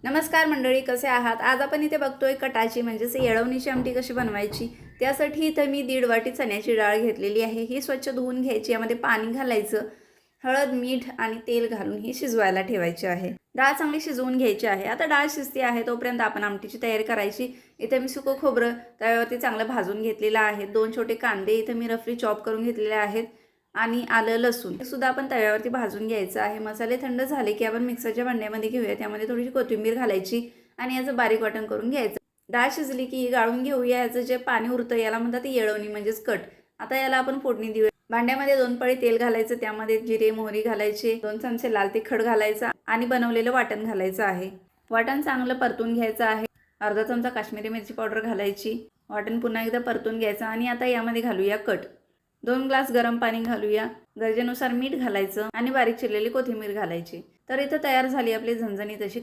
नमस्कार मंडळी, कसे आहात? आज आपण इथे बघतोय कटाची म्हणजेच येळवणीची आमटी कशी बनवायची। त्यासाठी इथे मी 1.5 वाटी चण्याची डाळ घेतलेली आहे। ही स्वच्छ धुवून घ्यायची, यामध्ये पाणी घालायचं, हळद, मीठ आणि तेल घालून ही शिजवायला ठेवायची आहे। डाळ चांगली शिजवून घ्यायची आहे। आता डाळ शिजते आहे तोपर्यंत आपण आमटीची तयारी करायची। इथे मी सुकं खोबरं तव्यावरती चांगलं भाजून घेतलेलं आहे। 2 छोटे कांदे इथे मी रफली चॉप करून घेतलेले आहेत आणि आलं लसूण हे सुद्धा आपण तव्यावरती भाजून घ्यायचं आहे। मसाले थंड झाले की आपण मिक्सरच्या भांड्यामध्ये घेऊया, त्यामध्ये थोडीशी कोथिंबीर घालायची आणि याचं बारीक वाटण करून घ्यायचं। डाळ शिजली की गाळून घेऊया, याचं जे पाणी उरतं याला म्हणतात येळवणी म्हणजेच कट। आता याला आपण फोडणी देऊया। भांड्यामध्ये 2 पळी तेल घालायचं, त्यामध्ये जिरे मोहरी घालायचे, 2 चमचे लाल तिखट घालायचा आणि बनवलेलं वाटण घालायचं आहे। वाटण चांगलं परतून घ्यायचं आहे। अर्धा चमचा काश्मीरी मिरची पावडर घालायची, वाटण पुन्हा एकदा परतून घ्यायचं आणि आता यामध्ये घालूया कट। 2 ग्लास गरम पाणी घालूया, गरजेनुसार मीठ घालायचं आणि बारीक चिरलेली कोथिंबीर घालायची। तर इथं तयार झाली आपली झणझणीत अशी